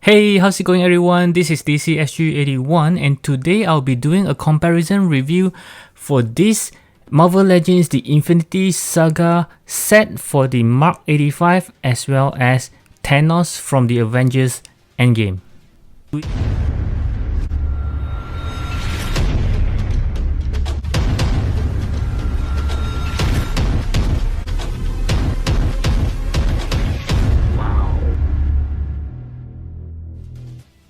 Hey, how's it going everyone? This is DCSG81 and today I'll be doing a comparison review for this Marvel Legends The Infinity Saga set for the Mark 85 as well as Thanos from the Avengers Endgame.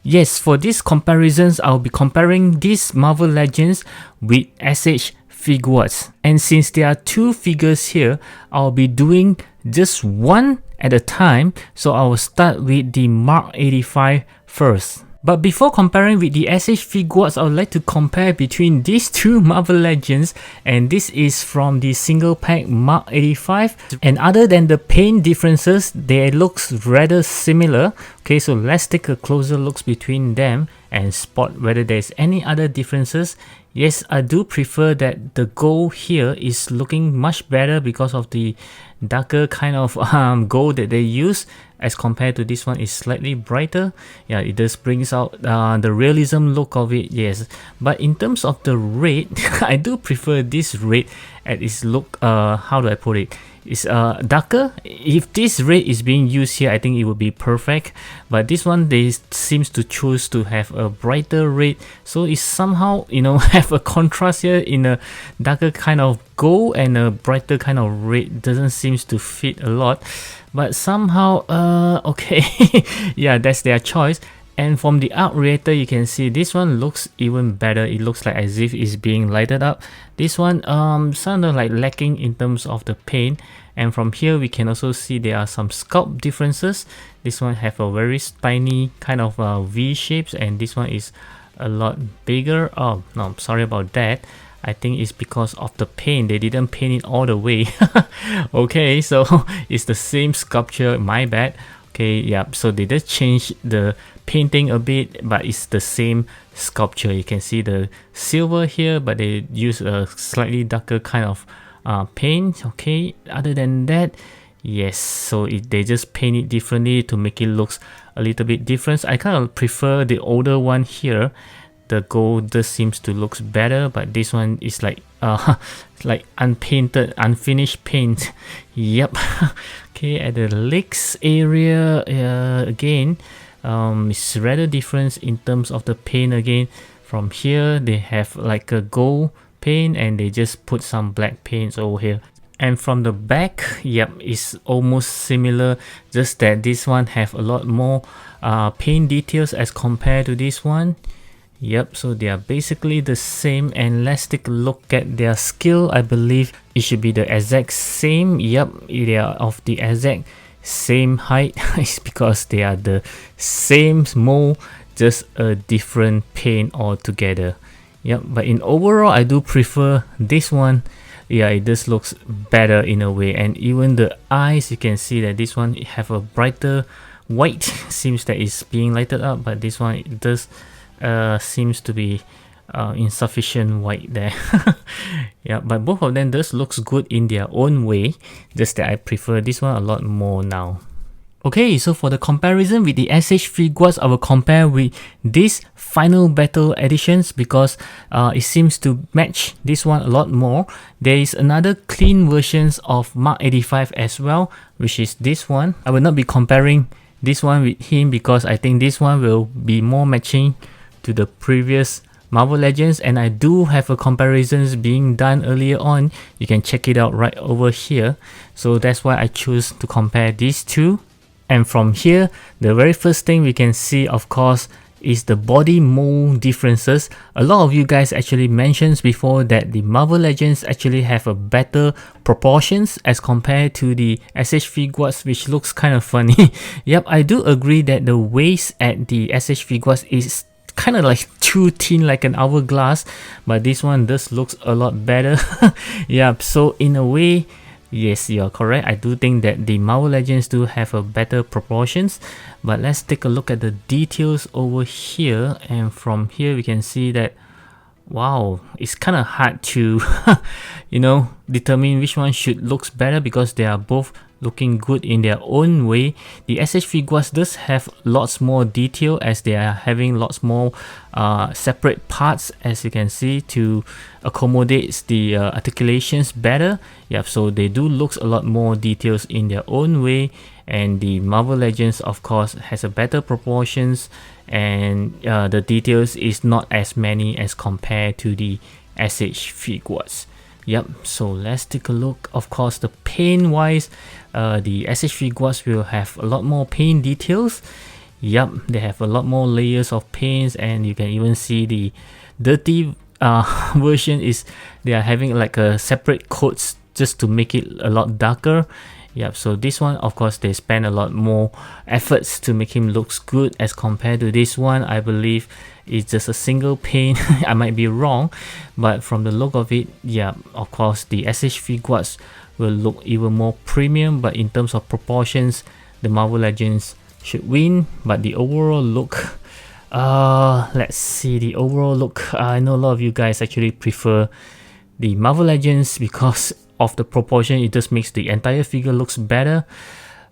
Yes, for these comparisons, I'll be comparing these Marvel Legends with SH Figuarts. And since there are two figures here, I'll be doing just one at a time. So I will start with the Mark 85 first. But before comparing with the SH Figuarts, I would like to compare between these two Marvel Legends, and this is from the single pack Mark 85. And other than the paint differences, they looks rather similar. Okay, so let's take a closer look between them and spot whether there's any other differences. Yes, I do prefer that the gold here is looking much better because of the darker kind of gold that they use, as compared to this one is slightly brighter. Yeah, it just brings out the realism look of it, yes. But in terms of the red, I do prefer this red at its look, how do I put it? It's darker. If this red is being used here, I think it would be perfect. But this one, they seems to choose to have a brighter red, so it's somehow, you know, have a contrast here in a darker kind of gold and a brighter kind of red. Doesn't seems to fit a lot, but somehow okay. Yeah, that's their choice. And from the arc reactor, you can see this one looks even better. It looks like as if it's being lighted up. This one sort of like lacking in terms of the paint. And from here we can also see there are some sculpt differences. This one have a very tiny kind of V shapes, and this one is a lot bigger. Oh no, I'm sorry about that. I think it's because of the paint. They didn't paint it all the way. Okay, so it's the same sculpture, my bad. Okay, yeah, so they just changed the painting a bit, but it's the same sculpture. You can see the silver here, but they use a slightly darker kind of paint. Okay, other than that, yes, so they just paint it differently to make it looks a little bit different. I kind of prefer the older one here. The gold just seems to looks better, but this one is like like unpainted, unfinished paint. Yep. Okay, at the legs area, again, it's rather different in terms of the paint. Again, from here they have like a gold paint and they just put some black paints over here. And from the back, yep, it's almost similar, just that this one have a lot more paint details as compared to this one. Yep, so they are basically the same. And let's take a look at their skill. I believe it should be the exact same. Yep, they are of the exact same height. It's because they are the same mold, just a different paint altogether. Yep, but in overall, I do prefer this one. Yeah, it just looks better in a way. And even the eyes, you can see that this one have a brighter white. Seems that it's being lighted up, but this one it does seems to be insufficient white there. Yeah, but both of them does looks good in their own way, just that I prefer this one a lot more now. Okay, so for the comparison with the SH Figuarts, I will compare with this Final Battle editions because it seems to match this one a lot more. There is another clean versions of Mark 85 as well, which is this one. I will not be comparing this one with him because I think this one will be more matching to the previous Marvel Legends, and I do have a comparisons being done earlier on. You can check it out right over here. So that's why I choose to compare these two. And from here, the very first thing we can see, of course, is the body mold differences. A lot of you guys actually mentioned before that the Marvel Legends actually have a better proportions as compared to the SH Figuarts, which looks kind of funny. Yep, I do agree that the waist at the SH Figuarts is kind of like too thin, like an hourglass, but this one does looks a lot better. Yeah, so in a way, yes, you're correct. I do think that the Marvel Legends do have a better proportions. But let's take a look at the details over here, and from here we can see that, wow, it's kind of hard to you know, determine which one should looks better because they are both looking good in their own way. The SH Figuarts does have lots more detail as they are having lots more separate parts, as you can see, to accommodate the articulations better. Yeah, so they do looks a lot more details in their own way. And the Marvel Legends, of course, has a better proportions, and the details is not as many as compared to the SH Figuarts. Yep, so let's take a look. Of course, the paint wise, the SH Figuarts will have a lot more paint details. Yep, they have a lot more layers of paints, and you can even see the dirty version is they are having like a separate coats just to make it a lot darker. Yep, so this one, of course, they spend a lot more efforts to make him looks good as compared to this one. I believe it's just a single paint. I might be wrong, but from the look of it, yeah, of course, the SH Figuarts will look even more premium, but in terms of proportions, the Marvel Legends should win. But the overall look, let's see, the overall look, I know a lot of you guys actually prefer the Marvel Legends because of the proportion. It just makes the entire figure looks better.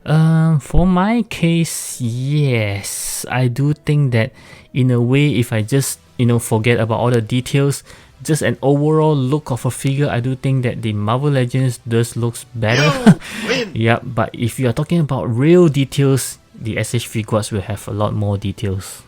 For my case, yes, I do think that in a way, if I just forget about all the details, just an overall look of a figure, I do think that the Marvel Legends does looks better. Yeah, but if you are talking about real details, the SH Figuarts will have a lot more details.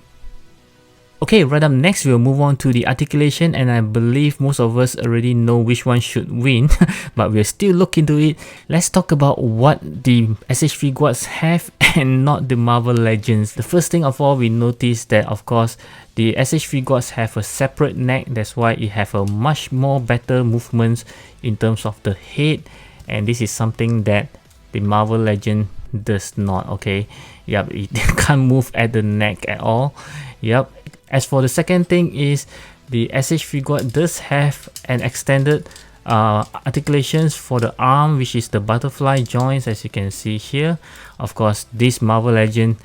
Okay, right up next, we'll move on to the articulation, and I believe most of us already know which one should win, but we'll still look into it. Let's talk about what the SH Figuarts have and not the Marvel Legends. The first thing of all, we notice that, of course, the SH Figuarts have a separate neck. That's why it have a much more better movements in terms of the head, and this is something that the Marvel Legend does not. Okay, yep, it can't move at the neck at all. Yep. As for the second thing is the SH Figuart does have an extended articulations for the arm, which is the butterfly joints, as you can see here. Of course, this Marvel Legend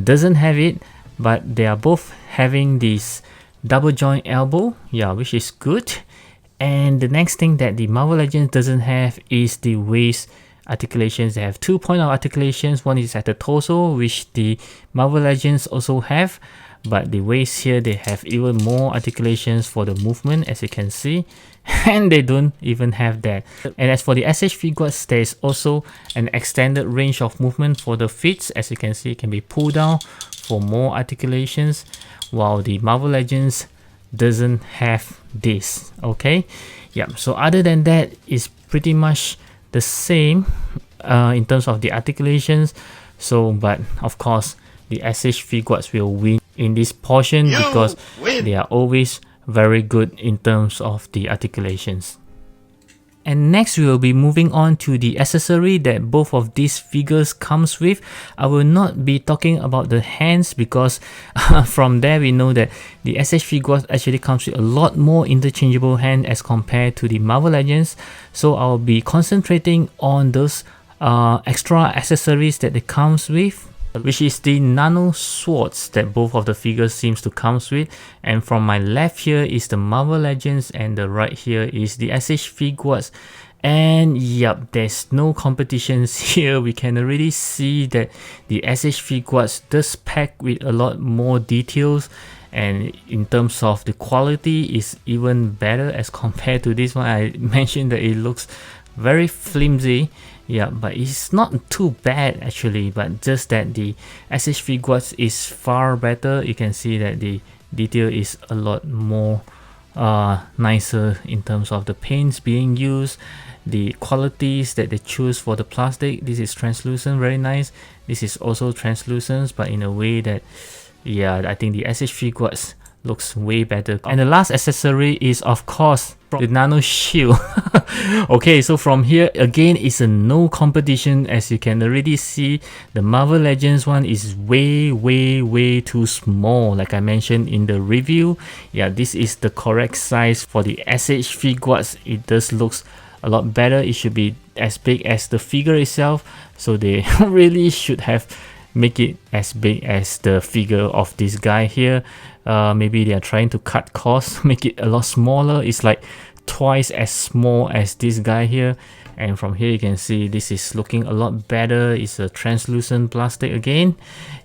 doesn't have it, but they are both having this double joint elbow, yeah, which is good. And the next thing that the Marvel Legends doesn't have is the waist articulations. They have 2 point of articulations. One is at the torso, which the Marvel Legends also have, but the waist here, they have even more articulations for the movement, as you can see, and they don't even have that. And as for the SH Figuarts, there is also an extended range of movement for the feet. As you can see, it can be pulled down for more articulations, while the Marvel Legends doesn't have this. Okay, yeah, so other than that, it's pretty much the same in terms of the articulations. So, but of course, the SH Figuarts will win in this portion because they are always very good in terms of the articulations. And next, we will be moving on to the accessory that both of these figures comes with. I will not be talking about the hands because from there we know that the SH Figuarts actually comes with a lot more interchangeable hand as compared to the Marvel Legends. So I'll be concentrating on those extra accessories that it comes with, which is the nano swords that both of the figures seems to comes with. And from my left here is the Marvel Legends, and the right here is the SH Figuarts. And yep, there's no competitions here. We can already see that the SH Figuarts does pack with a lot more details, and in terms of the quality is even better as compared to this one. I mentioned that it looks very flimsy. Yeah, but it's not too bad actually, but just that the SH Figuarts is far better. You can see that the detail is a lot more nicer in terms of the paints being used, the qualities that they choose for the plastic. This is translucent, very nice. This is also translucent, but in a way that, yeah, I think the SH Figuarts looks way better. And the last accessory is, of course, the nano shield. Okay, so from here again, it's a no competition. As you can already see, the Marvel Legends one is way too small, like I mentioned in the review. Yeah, this is the correct size for the SH Figuarts. It does looks a lot better. It should be as big as the figure itself, so they really should have make it as big as the figure of this guy here. Maybe they are trying to cut costs, make it a lot smaller. It's like twice as small as this guy here, And from here you can see this is looking a lot better. It's a translucent plastic again.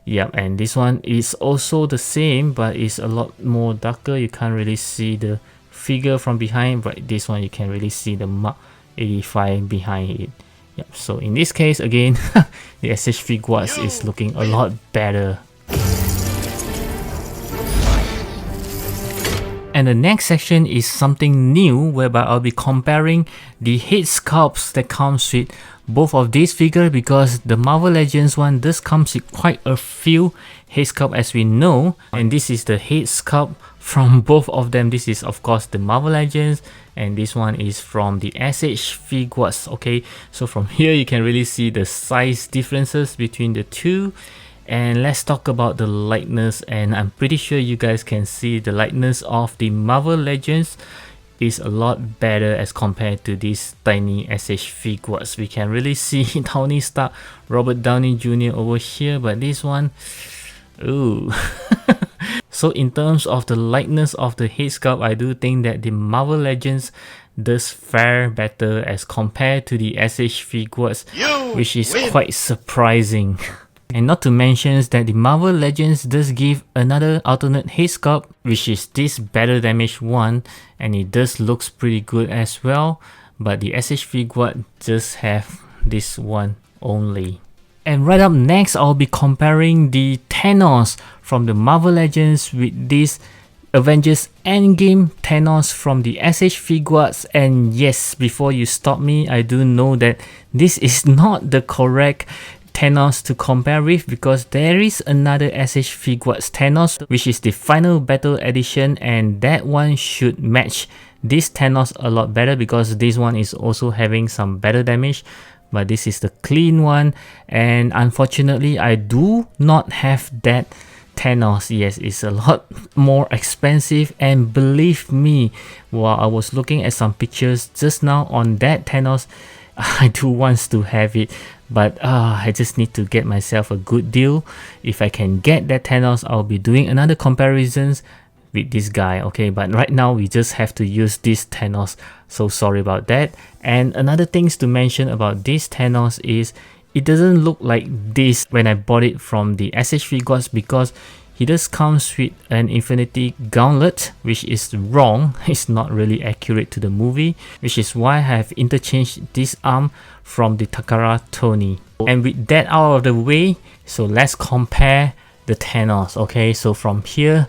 Yep, and this one is also the same, but it's a lot more darker. You can't really see the figure from behind, but this one you can really see the Mark 85 behind it. Yep, so in this case again, the SH Figuarts is looking a lot better. And the next section is something new, whereby I'll be comparing the head sculpts that comes with both of these figures, because the Marvel Legends one does comes with quite a few head sculpt as we know, and this is the head sculpt from both of them. This is of course the Marvel Legends, and this one is from the SH Figuarts. Okay, so from here you can really see the size differences between the two. And let's talk about the likeness, and I'm pretty sure you guys can see the likeness of the Marvel Legends is a lot better as compared to these tiny SH Figuarts. We can really see Tony Stark, Robert Downey Jr. over here, but this one, ooh. So in terms of the likeness of the head sculpt, I do think that the Marvel Legends does fare better as compared to the SH Figuarts, which is quite surprising. And not to mention that the Marvel Legends does give another alternate head sculpt, which is this battle damage one, and it does looks pretty good as well, but the SH Figuart just have this one only. And right up next, I'll be comparing the Thanos from the Marvel Legends with this Avengers Endgame Thanos from the SH Figuarts. And yes, before you stop me, I do know that this is not the correct Thanos to compare with, because there is another SH Figuarts Thanos, which is the Final Battle Edition, and that one should match this Thanos a lot better, because this one is also having some battle damage, but this is the clean one. And unfortunately I do not have that Thanos. Yes, it's a lot more expensive, and believe me, while I was looking at some pictures just now on that Thanos, I do want to have it, but I just need to get myself a good deal. If I can get that Thanos, I'll be doing another comparisons with this guy. Okay, but right now we just have to use this Thanos, so sorry about that. And another things to mention about this Thanos is it doesn't look like this when I bought it from the SH Figuarts, because he just comes with an Infinity Gauntlet, which is wrong. It's not really accurate to the movie, which is why I have interchanged this arm from the Takara Tony. And with that out of the way, so let's compare the Thanos. Okay, so from here,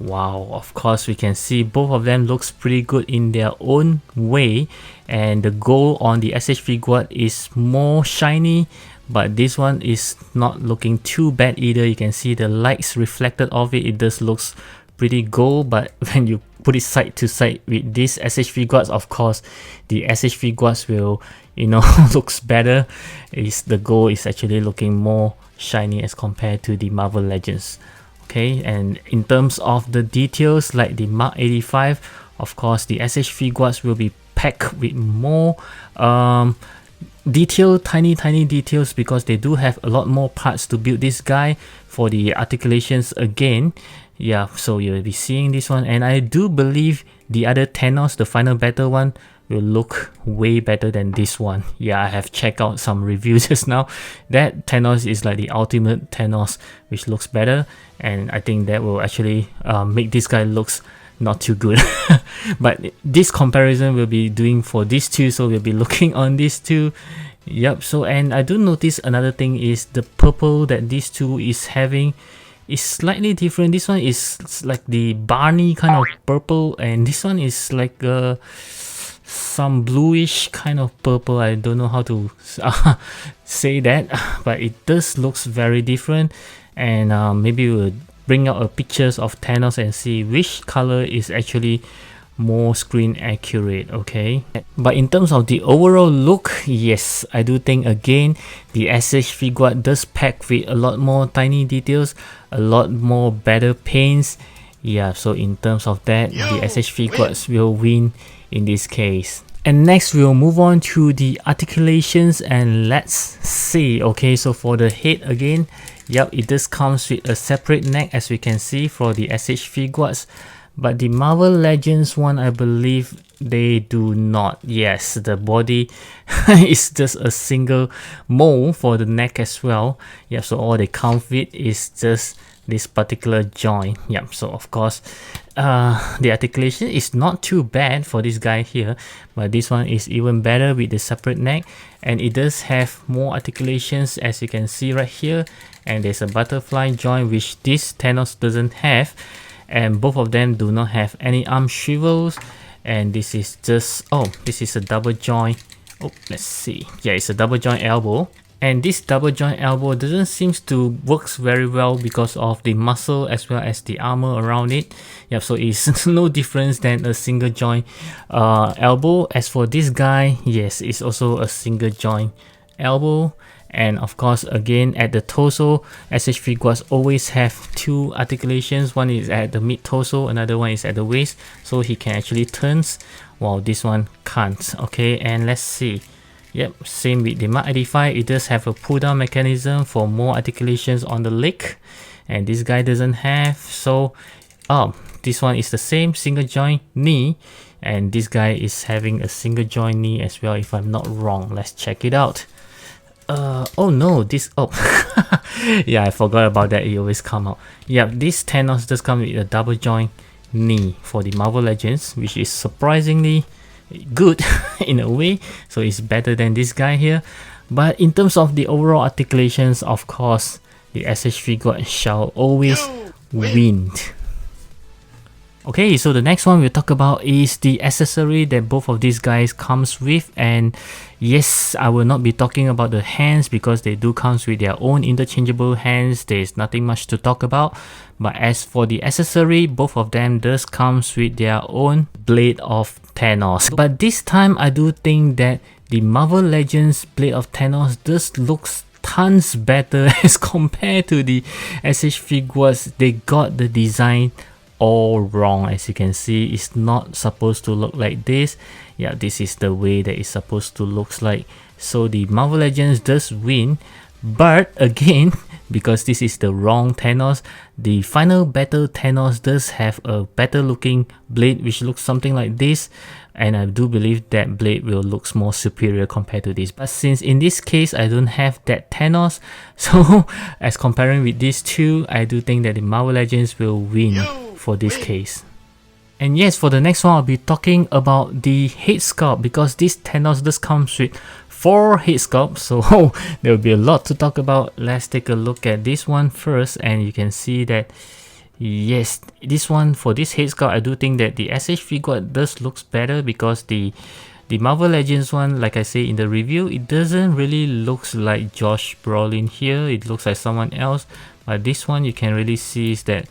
wow, of course we can see both of them looks pretty good in their own way, and the gold on the SH Figuart is more shiny, but this one is not looking too bad either. You can see the lights reflected of it, it does looks pretty gold, but when you put it side to side with this SH Figuarts, of course the SH Figuarts will, you know, looks better. The gold is actually looking more shiny as compared to the Marvel Legends. Okay, and in terms of the details, like the Mark 85, of course the SH Figuarts will be packed with more tiny details, because they do have a lot more parts to build this guy for the articulations again. Yeah, so you'll be seeing this one, and I do believe the other Thanos, the Final Battle one, will look way better than this one. Yeah, I have checked out some reviews just now. That Thanos is like the ultimate Thanos, which looks better, and I think that will actually make this guy looks not too good. But this comparison we'll be doing for these two, so we'll be looking on these two. Yep, so and I do notice another thing is the purple that these two is having is slightly different. This one is like the Barney kind of purple, and this one is like some bluish kind of purple. I don't know how to say that, but it does looks very different. And maybe we'll bring out pictures of Thanos and see which color is actually more screen accurate. Okay, but in terms of the overall look, yes, I do think again the SH Figuart does pack with a lot more tiny details, a lot more better paints. Yeah, so in terms of that, the SH Figuarts will win in this case. And next we'll move on to the articulations, and let's see. Okay, so for the head again, yep, it just comes with a separate neck as we can see for the SH Figuarts, but the Marvel Legends one, I believe They do not. Yes, the body is just a single mold for the neck as well. Yeah, so all they come with is just this particular joint. Yeah, so of course the articulation is not too bad for this guy here, but this one is even better with the separate neck, and it does have more articulations as you can see right here, and there's a butterfly joint which this Thanos doesn't have, and both of them do not have any arm swivels. And this is just, oh, this is a double joint. Oh, let's see. Yeah, it's a double joint elbow. And this double joint elbow doesn't seem to works very well because of the muscle as well as the armor around it. Yeah, so it's no difference than a single joint elbow. As for this guy, yes, it's also a single joint elbow. And of course, again, at the torso, SH Figuarts always have two articulations. One is at the mid torso, another one is at the waist, so he can actually turns, while this one can't. Okay, and let's see. Yep, same with the Mark 85. It does have a pull down mechanism for more articulations on the leg, and this guy doesn't have. So this one is the same single joint knee, and this guy is having a single joint knee as well, if I'm not wrong. Let's check it out. Oh no, this, oh, yeah, I forgot about that, it always come out. Yeah, this Thanos does come with a double joint knee for the Marvel Legends, which is surprisingly good in a way, so it's better than this guy here. But in terms of the overall articulations, of course, the SH Figuarts shall always win. Okay, so the next one we'll talk about is the accessory that both of these guys comes with, and yes, I will not be talking about the hands because they do comes with their own interchangeable hands. There's nothing much to talk about. But as for the accessory, both of them does comes with their own Blade of Thanos. But this time I do think that the Marvel Legends Blade of Thanos does looks tons better as compared to the SH Figuarts. They got the design all wrong. As you can see, it's not supposed to look like this. Yeah, this is the way that it's supposed to look like. So the Marvel Legends does win, but again, because this is the wrong Thanos, the final battle Thanos does have a better looking blade which looks something like this, and I do believe that blade will look more superior compared to this. But since in this case I don't have that Thanos, so as comparing with these two, I do think that the Marvel Legends will win for this case. And yes, for the next one I'll be talking about the head sculpt, because this Thanos does comes with 4 head sculpts, so there will be a lot to talk about. Let's take a look at this one first, and you can see that yes, this one, for this head sculpt, I do think that the SH Figuarts does looks better, because the Marvel Legends one, like I say in the review, it doesn't really looks like Josh Brolin here, it looks like someone else. But this one you can really see is that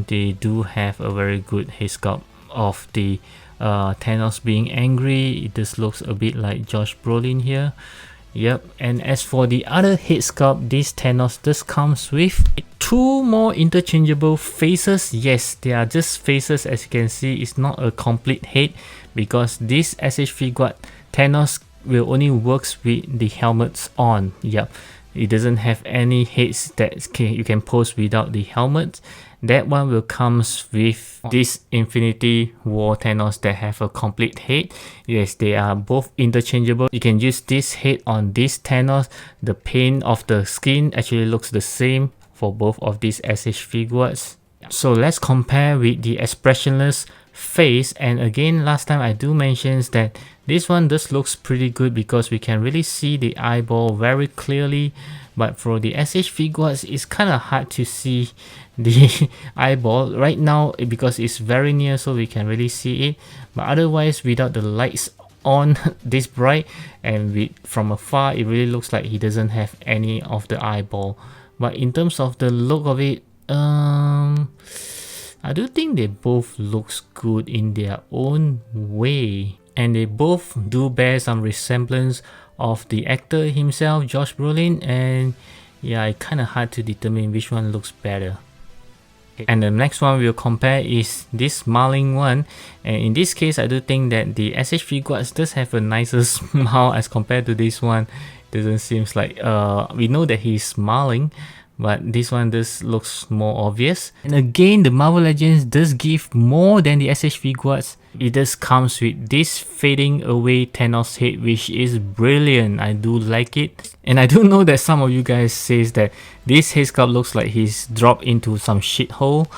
they do have a very good head sculpt of the Thanos being angry. It just looks a bit like Josh Brolin here. Yep, and as for the other head sculpt, this Thanos just comes with 2 more interchangeable faces. Yes, they are just faces, as you can see. It's not a complete head, because this SH Figuarts Thanos will only works with the helmets on. Yep, it doesn't have any heads that you can pose without the helmet. That one will comes with this Infinity War Thanos that have a complete head. Yes, they are both interchangeable. You can use this head on this Thanos. The paint of the skin actually looks the same for both of these SH Figuarts. So let's compare with the expressionless face. And again, last time I do mention that this one does looks pretty good, because we can really see the eyeball very clearly. But for the SH Figuarts, it's kind of hard to see the eyeball right now, because it's very near, so we can really see it. But otherwise, without the lights on this bright and from afar, it really looks like he doesn't have any of the eyeball. But in terms of the look of it, I do think they both looks good in their own way, and they both do bear some resemblance of the actor himself, Josh Brolin. And yeah, it's kind of hard to determine which one looks better. And the next one we'll compare is this smiling one, and in this case I do think that the SH Figuarts does have a nicer smile as compared to this one. Doesn't seem like we know that he's smiling, but this one does looks more obvious. And again, the Marvel Legends does give more than the SH Figuarts. It just comes with this fading away Thanos head, which is brilliant. I do like it. And I do know that some of you guys says that this head sculpt looks like he's dropped into some shithole,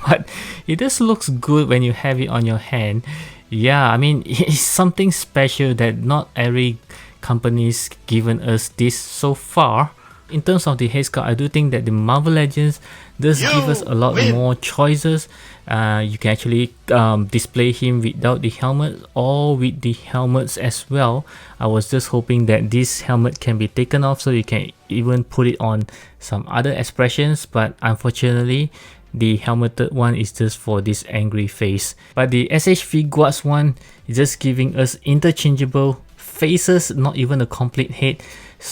but it just looks good when you have it on your hand. Yeah, I mean, it's something special that not every company's given us this so far. In terms of the head sculpt, I do think that the Marvel Legends does give us a lot more choices. You can actually display him without the helmet or with the helmets as well. I was just hoping that this helmet can be taken off so you can even put it on some other expressions, but unfortunately the helmeted one is just for this angry face. But the SH Figuarts one is just giving us interchangeable faces, not even a complete head,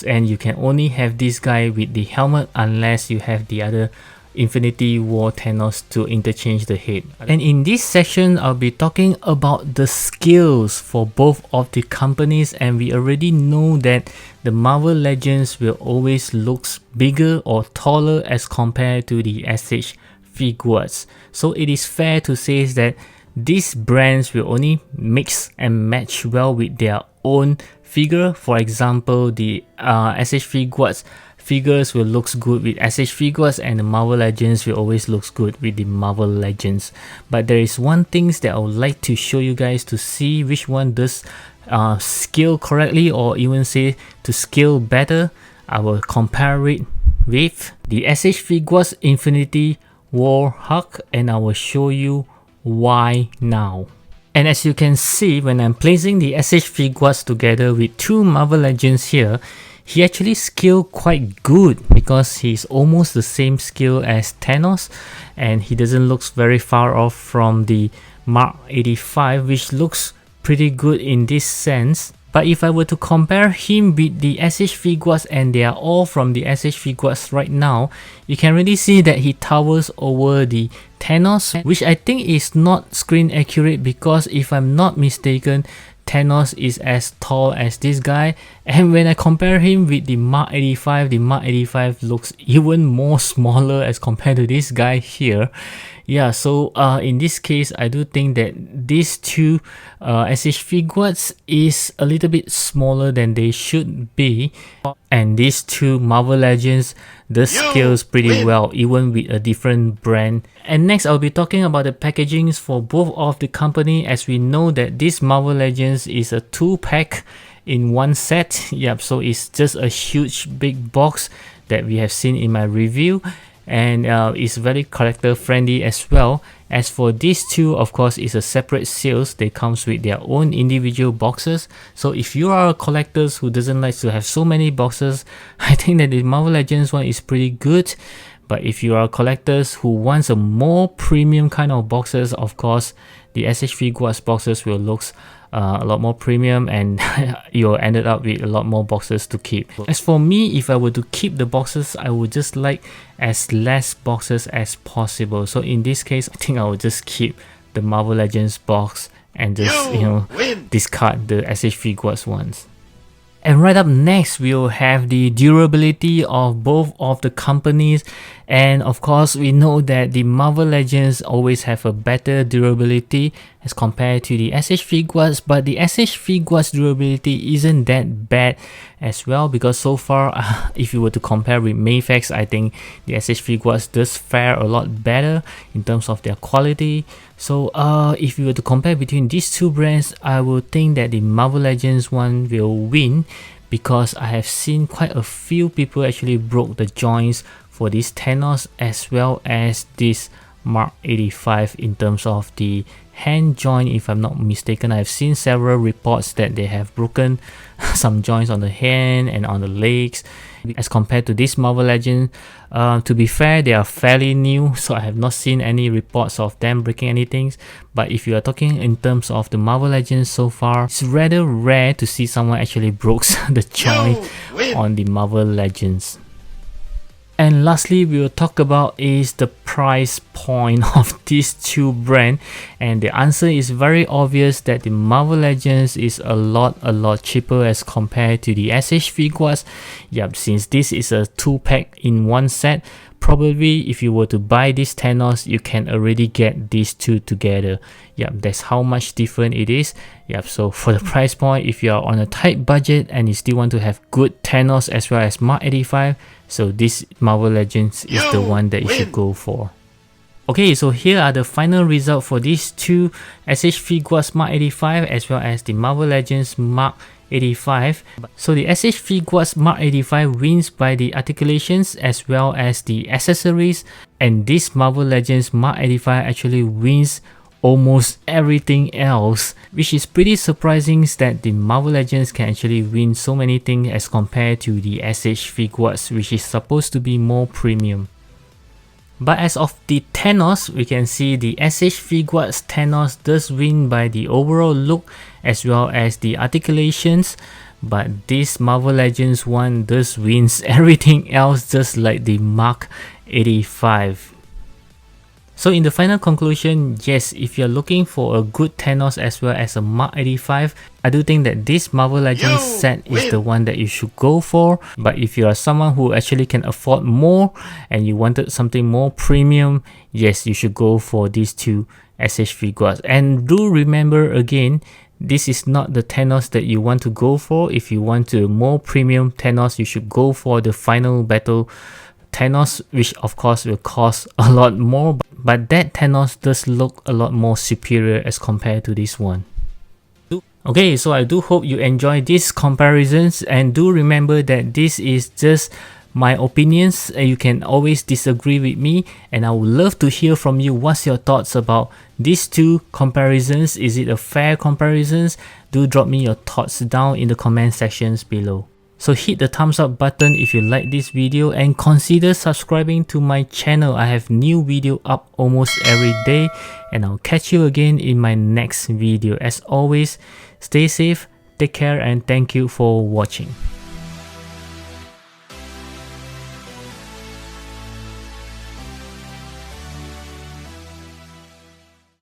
and you can only have this guy with the helmet unless you have the other Infinity War Thanos to interchange the head. And in this section, I'll be talking about the skills for both of the companies, and we already know that the Marvel Legends will always look bigger or taller as compared to the SH Figuarts. So it is fair to say that these brands will only mix and match well with their own figure. For example, the SH Figuarts figures will look good with SH Figuarts, and the Marvel Legends will always look good with the Marvel Legends. But there is one thing that I would like to show you guys to see which one does scale correctly, or even say to scale better. I will compare it with the SH Figuarts Infinity War Hulk, and I will show you why now. And as you can see, when I'm placing the SH Figuarts together with two Marvel Legends here, he actually scale quite good because he's almost the same scale as Thanos, and he doesn't look very far off from the Mark 85, which looks pretty good in this sense. But if I were to compare him with the SH Figuarts, and they are all from the SH Figuarts right now, you can really see that he towers over the Thanos, which I think is not screen accurate, because if I'm not mistaken, Thanos is as tall as this guy, and when I compare him with the Mark 85, the Mark 85 looks even more smaller as compared to this guy here. Yeah, so in this case, I do think that these two SH Figuarts is a little bit smaller than they should be, and these two Marvel Legends does scales pretty well even with a different brand. And next, I'll be talking about the packagings for both of the company, as we know that this Marvel Legends is a 2-pack in one set. Yep, so it's just a huge big box that we have seen in my review, and it's very collector friendly as well. As for these two, of course, it's a separate sales. They comes with their own individual boxes. So if you are a collector who doesn't like to have so many boxes, I think that the Marvel Legends one is pretty good. But if you are collectors who wants a more premium kind of boxes, of course, the SH Figuarts boxes will look a lot more premium, and you'll ended up with a lot more boxes to keep. As for me, if I were to keep the boxes, I would just like as less boxes as possible. So in this case, I think I will just keep the Marvel Legends box and just discard the SH Figuarts ones. And right up next, we'll have the durability of both of the companies. And of course, we know that the Marvel Legends always have a better durability as compared to the SH Figuarts, but the SH Figuarts durability isn't that bad as well, because so far, if you were to compare with Mayfax, I think the SH Figuarts does fare a lot better in terms of their quality. So if you were to compare between these two brands, I would think that the Marvel Legends one will win, because I have seen quite a few people actually broke the joints for this Thanos as well as this Mark 85 in terms of the hand joint. If I'm not mistaken, I've seen several reports that they have broken some joints on the hand and on the legs. As compared to this Marvel Legend, to be fair, they are fairly new, so I have not seen any reports of them breaking anything. But if you are talking in terms of the Marvel Legends so far, it's rather rare to see someone actually broke the joint on the Marvel Legends. And lastly, we will talk about is the price point of these two brands, and the answer is very obvious that the Marvel Legends is a lot cheaper as compared to the SH Figuarts. Yep, since this is a 2-pack in one set, probably if you were to buy this Thanos, you can already get these two together. Yep, that's how much different it is. Yep, so for the price point, if you are on a tight budget and you still want to have good Thanos as well as Mark 85, so this Marvel Legends is the one that you should go for. Okay, so here are the final results for these two SH Figuarts Mark 85 as well as the Marvel Legends Mark 85. So the SH Figuarts Mark 85 wins by the articulations as well as the accessories, and this Marvel Legends Mark 85 actually wins almost everything else, which is pretty surprising that the Marvel Legends can actually win so many things as compared to the SH Figuarts, which is supposed to be more premium. But as of the Thanos, we can see the SH Figuarts Thanos does win by the overall look as well as the articulations, but this Marvel Legends one does wins everything else, just like the Mark 85. So in the final conclusion, yes, if you're looking for a good Thanos as well as a Mark 85, I do think that this Marvel Legends set is the one that you should go for. But if you are someone who actually can afford more and you wanted something more premium, yes, you should go for these two SH Figuarts. And do remember again, this is not the Thanos that you want to go for. If you want a more premium Thanos, you should go for the final battle Thanos, which of course will cost a lot more, but that Thanos does look a lot more superior as compared to this one. Okay, so I do hope you enjoy these comparisons, and do remember that this is just my opinions and you can always disagree with me, and I would love to hear from you. What's your thoughts about these two comparisons? Is it a fair comparisons? Do drop me your thoughts down in the comment sections below. So hit the thumbs up button if you like this video and consider subscribing to my channel. I have new video up almost every day, and I'll catch you again in my next video. As always, stay safe, take care, and thank you for watching.